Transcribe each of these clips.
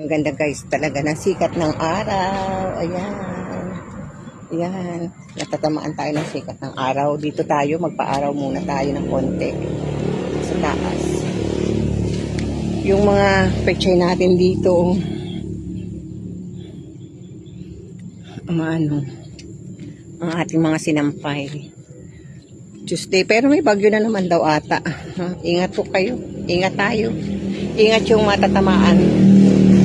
Ang ganda guys talaga ng sikat ng araw. Ayan. Ayan. Natatamaan tayo ng sikat ng araw. Dito tayo, magpa-araw muna tayo ng konti. Sa taas. Yung mga pechay natin dito. Ang ating mga sinampay. Tuesday. Pero may bagyo na naman daw ata. Ingat po kayo. Ingat tayo. Ingat yung matatamaan.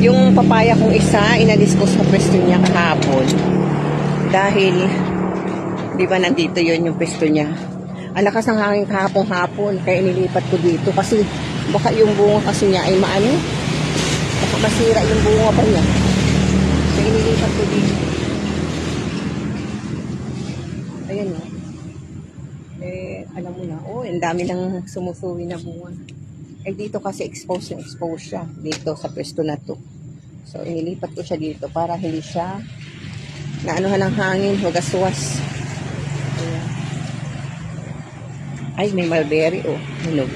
Yung papaya kong isa, inalis ko sa pwesto niya kahapon. Dahil, di ba nandito yon yung pwesto niya. Ang lakas ng hangin kahapon-hapon. Kaya inilipat ko dito. Kasi baka yung bunga kasi niya ay maano. Baka masira yung bunga pa niya. Kaya inilipat ko dito. Ayan o. Alam mo na, ang dami ng sumusuwi na bunga. Dito kasi expose siya. Dito sa pwesto na to. So, inilipat ko siya dito para hindi siya naanuhan ng hangin, wagaswas. Ayan. Ay, may mulberry, hinog.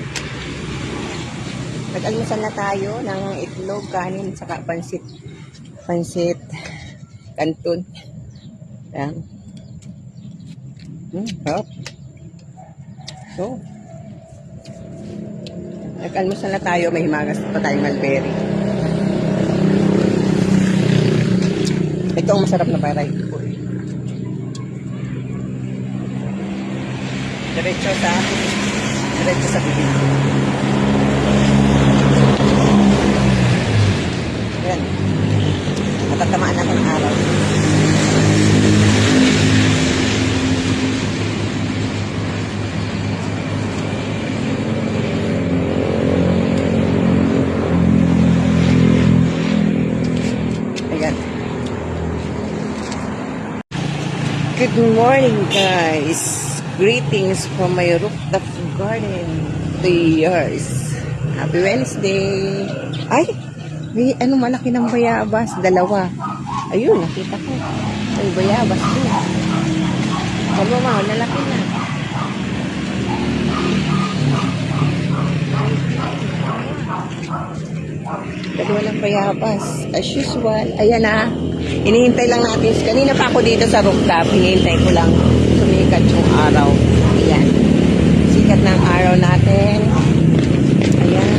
Nag-almusal na tayo ng itlog, kanin, saka pansit. Pansit, kanton. Ayan. Hop. So, nag-almusal na tayo, may himagas pa tayong mulberry. Ito ang masarap na variety po. Diretso sa bibig. Ayan. Matatamaan na ng araw. Ayan. Good morning guys. Greetings from my rooftop garden to yours. Happy Wednesday. Ay, may malaki ng bayabas. Dalawa. Ayun, nakita ko. May bayabas doon. Dalawa, lalaki na. Dalawa ng bayabas. As usual. Ayan na. Hinihintay lang natin. Kanina pa ako dito sa rooftop. Hinihintay ko lang sumikat yung araw. Ayan. Sikat ng araw natin. Ayan.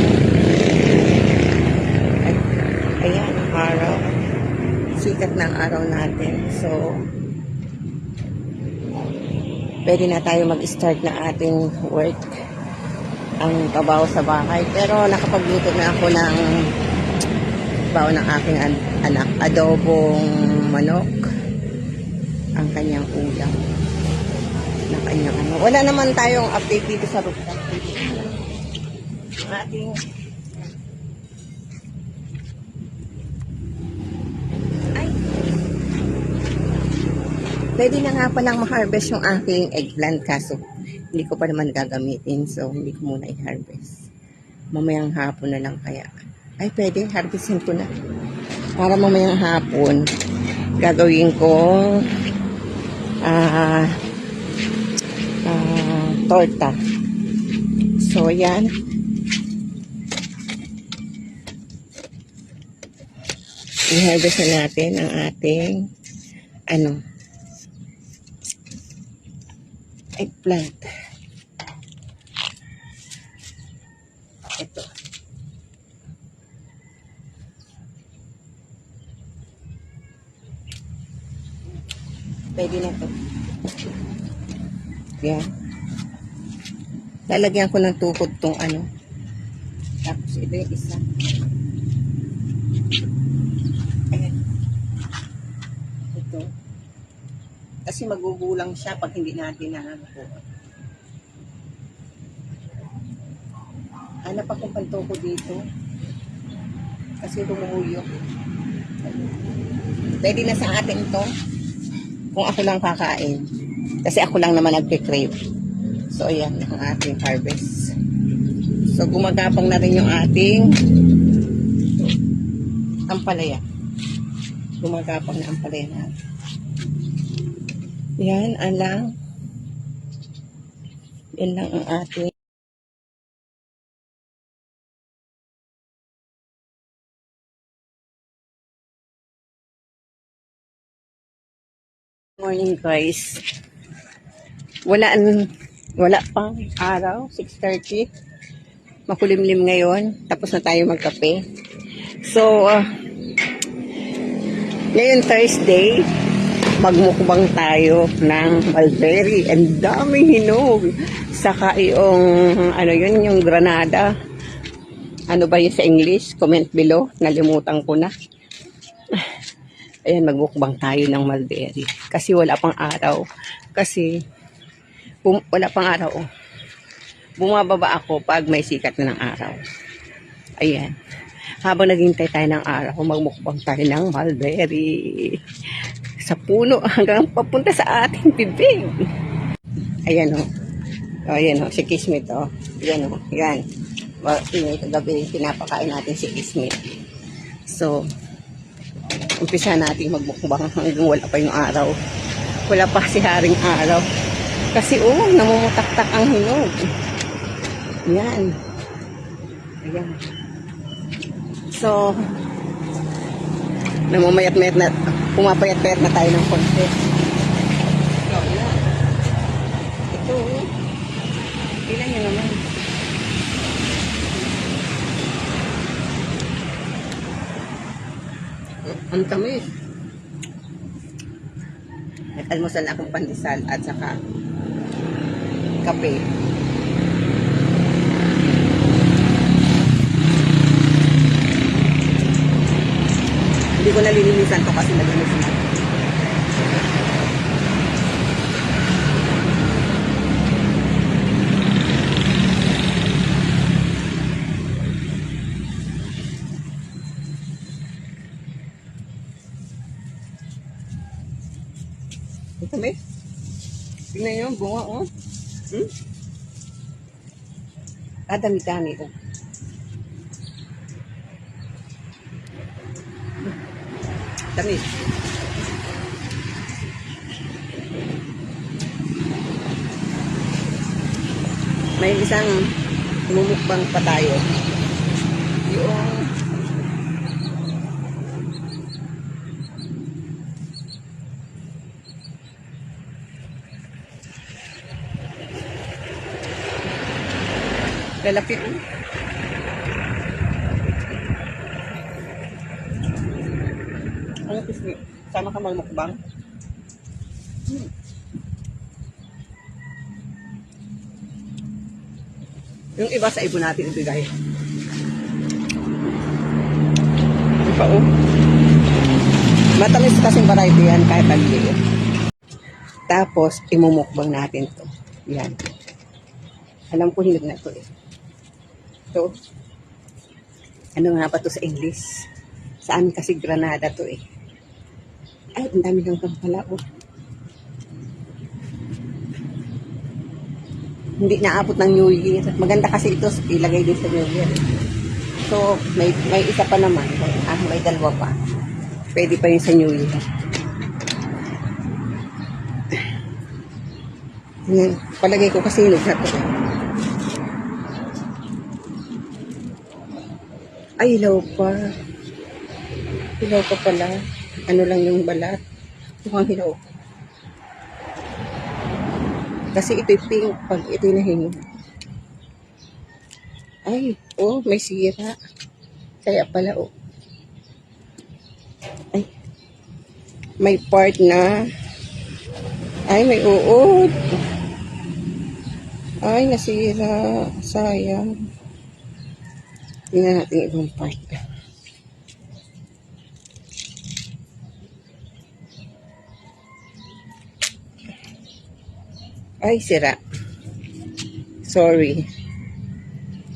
Ayan ang araw. Sikat ng araw natin. So, pwede na tayo mag-start na ating work. Ang trabaho sa bahay. Pero nakapagluto na ako ng trabaho ng aking anak. Adobong manok. Ang kanyang ulam. Na kanyang ano. Wala naman tayong update dito sa rooftop. Ating pwede na nga palang ma-harvest yung aking eggplant kaso hindi ko pa naman gagamitin, so hindi ko muna i-harvest. Mamayang hapon na lang kaya. Ay, pwede, harvestin ko na. Para mamayang hapon, gagawin ko torta. So, yan. I-harvest na natin ang ating eggplant. Ito. Pwede na to. Yan. Lalagyan ko ng tukod tong Tapos ito yung isa. Ayan. Ito. Kasi magugulang siya pag hindi natin nakakuha. Hanap akong pantuko dito. Kasi lumuyok. Pwede na sa atin to. Kung ako lang kakain. Kasi ako lang naman nagpe-crave. So, ayan ang ating harvest. So, gumagapang na rin yung ating ampalaya. Gumagapang na ampalaya natin. Yan, yan lang ang ating Morning guys. Wala pang araw, 6:30. Makulimlim ngayon. Tapos na tayo magkape. So, ngayon Thursday, magmukbang tayo ng mulberry. Ang daming hinog. Saka yung, yung granada. Ano ba yun sa English? Comment below. Nalimutan ko na. Ayan, magmukbang tayo ng mulberry. Kasi wala pang araw. Kasi, wala pang araw. Bumababa ako pag may sikat na ng araw. Ayan. Habang naghintay tayo ng araw, magmukbang tayo ng mulberry. Sa puno hanggang papunta sa ating bibig. Ayan o. Ayan o, si Kismet o. Ayan o, yan. Kagabi, pinapakain natin si Kismet. So, umpisa natin magmukbang hanggang wala pa yung araw. Wala pa si haring araw. Kasi namumutaktak ang hinog. Yan. Ayan. So, pumapayat-payat na tayo ng konti. So, yan. Ito, ilan nyo naman. Ang tamis. Nag-almusal na akong pandesal at saka kape. Hindi ko nalilinisan to kasi nalinis na. Ito may. Tingnan nyo, bunga o. Dami-dami o. Tamis. May isang mumukbang pa tayo. Yung lalapit mo. Ano kasi? Sama ka magmukbang? Yung iba sa ibon natin ibigay. Iba matamis kasing variety yan kahit maliit. Tapos, imumukbang natin to. Yan. Alam ko hinog na to eh. Ito. Ano nga ba to sa English? Saan kasi granada to eh. Ay, ang dami ng kampala oh. Hindi naabot ng New Year. Maganda kasi ito, ilagay din sa New Year. So, may isa pa naman. May dalawa pa. Pwede pa yun sa New Year. Yan. Palagay ko kasi hinog na to. Ay, ilaw pa. Hilaw pa pala. Ano lang yung balat. Mukhang hilaw. Kasi ito'y pink pag ito'y nahinog. Ay, may sira. Kaya pala, Ay, may part na. Ay, may uod. Ay, nasira. Sayang. Tingnan natin ibang part. Ay, sira. Sorry.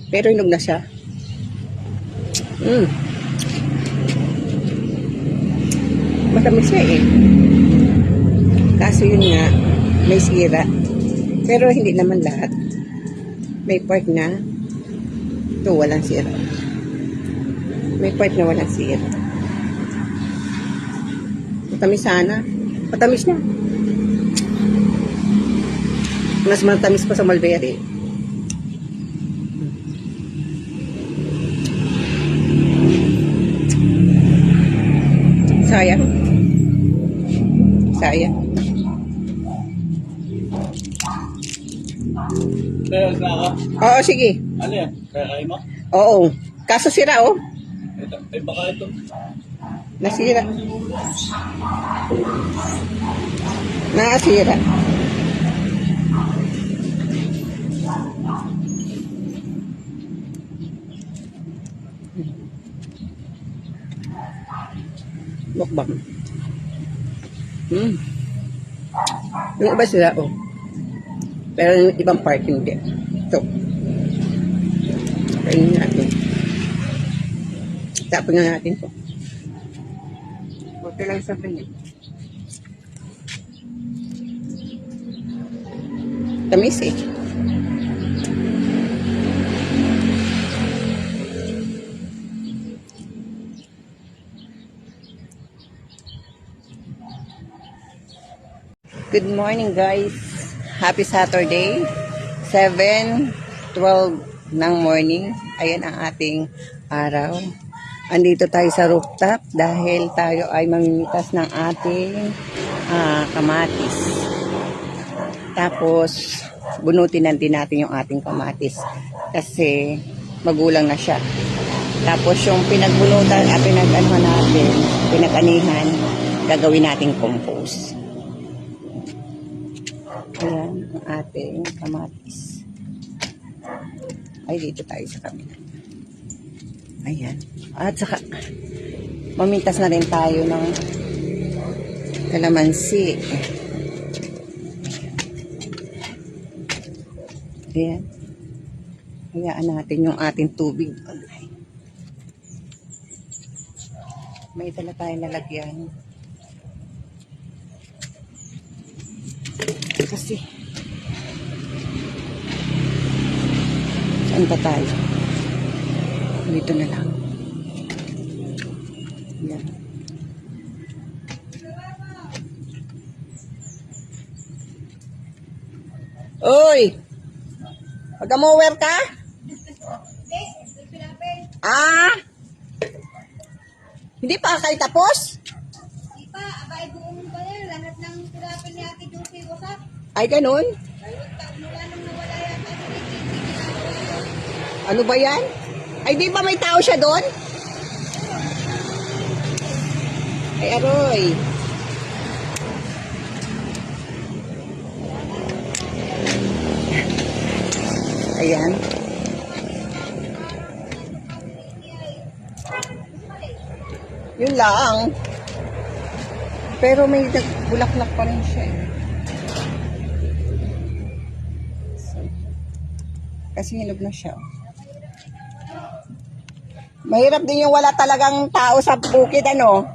Pero hinog na siya. Matamis siya eh. Kaso yun nga, may sira. Pero hindi naman lahat. May part na ito walang sira. May part na walang sira. Matamis sana. Matamis na. Mas matamis pa sa mulberry. Sayang. Sayang. Mayroon na ako. Oo, sige. Ano yan? Kaya kayo mo? Oo. Kaso sira, oh. Ito, baka ito. Nasira. Nasira. Mukbang. Yung iba sila, oh. Pero yung ibang part hindi. Ito. Kainin natin. Tapon na natin po. Buti lang sa kanya. Tamis eh. Good morning guys. Happy Saturday. 7:12 ng morning. Ayan ang ating araw. Andito tayo sa rooftop dahil tayo ay mamimitas ng ating kamatis. Tapos bunutin din natin yung ating kamatis kasi magulang na siya. Tapos yung pinagbunutan at pinag-anihan, gagawin nating compost. Ayan ang ating kamatis. Ay, dito tayo sa kabila. Ayan. At saka, mamintas na rin tayo ng kalamansi. Ayan. Hayaan natin yung ating tubig. May dala tayong lalagyan. Kasi saan pa tayo? Dito na lang. Yan. Uy! Mag-amower ka? Hindi pa kayo tapos? Di pa, abay buong pa yan. Lahat ng tilapin ni Ate Josie usap. Ay, ganun? Mula nung nawala yata si Ricky. Ano ba yan? Ay, di ba may tao siya doon? Ay, aroy. Ayan. Yun lang. Pero may bulaklak pa rin siya. Kasi hinog na siya. Mahirap din yung wala talagang tao sa bukid, ano?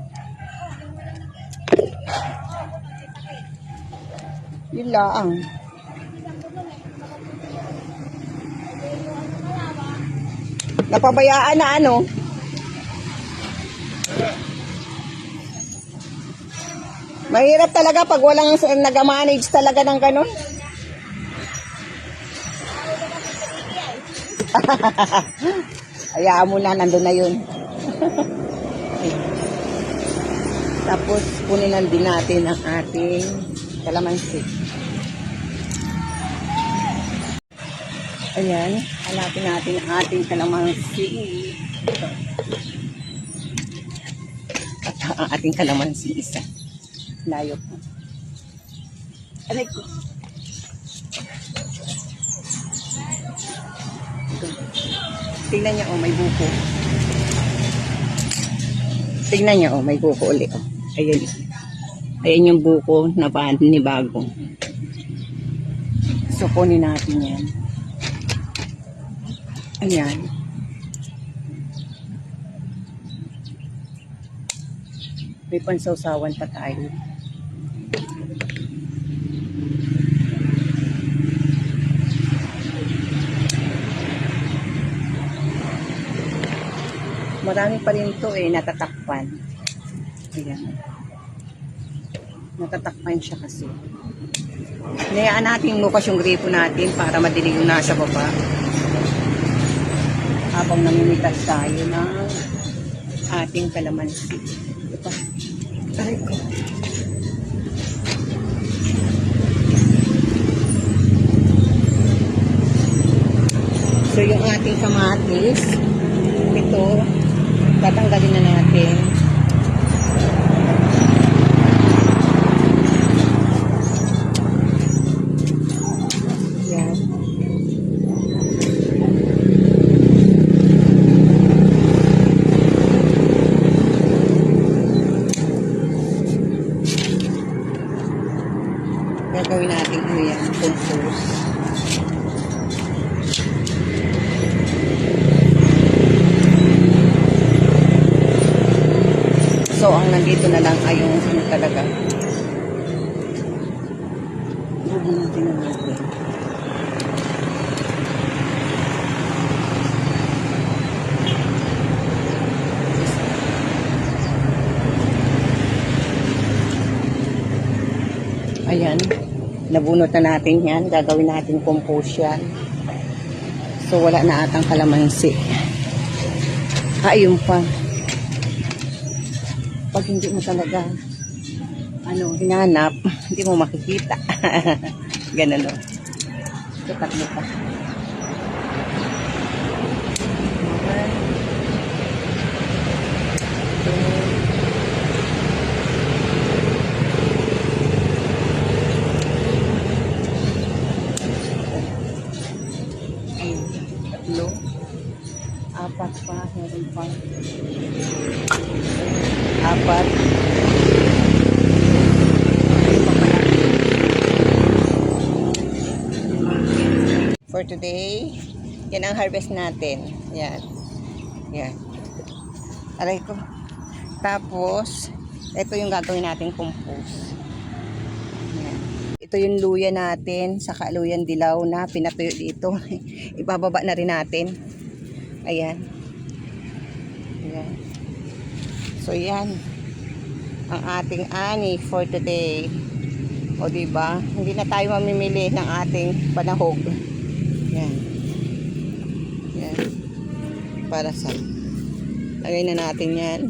Yun lang. Napabayaan na, ano? Mahirap talaga pag walang nag-manage talaga ng ganun. Hayaan mo na, nandun na yun. Tapos, kunin din natin ang ating kalamansi. Ayan, hanapin natin ang ating kalamansi. At ang ating kalamansi isa. Layo po. Aray ko. Tingnan niya, oh, may buko. Tingnan niya, oh, may buko ulit, oh. Ayan. Ayan yung buko na bago. So, kunin natin yan. Ayan. May pansawsawan pa tayo. Marami pa rin to natatakpan. Ayan. Natatakpan siya kasi. Hinayaan natin bukas yung gripo natin para madilig yung nasa baba. Habang namimitas tayo ng ating kalamansi. Ito. Aray ko. So, yung ating kamatis, ito, tatanggalin na natin. Yan. Gagawin natin ano yan, compost. So, ang nandito na lang ay yung ano talaga. Bubunutin na natin. Ayan. Nabunot na natin yan. Gagawin natin compost yan. So, wala na atang kalamansi. Ayun pa. Pag hindi mo talaga hinanap, hindi mo makikita. Ganun o. Tutak mo pa. Tatlo. Apat pa. Meron pa. Apat. For today, yan ang harvest natin. Yan. Yan. Aray ko. Tapos, ito yung gagawin natin compost. Yan. Ito yung luya natin, saka luyan dilaw na pinatuyo dito. Ibababa na rin natin. Ayan. Ayan. So, yan. Ang ating ani for today. O, diba? Hindi na tayo mamimili ng ating panahog. Yan. Yan. Para sa lagay na natin yan.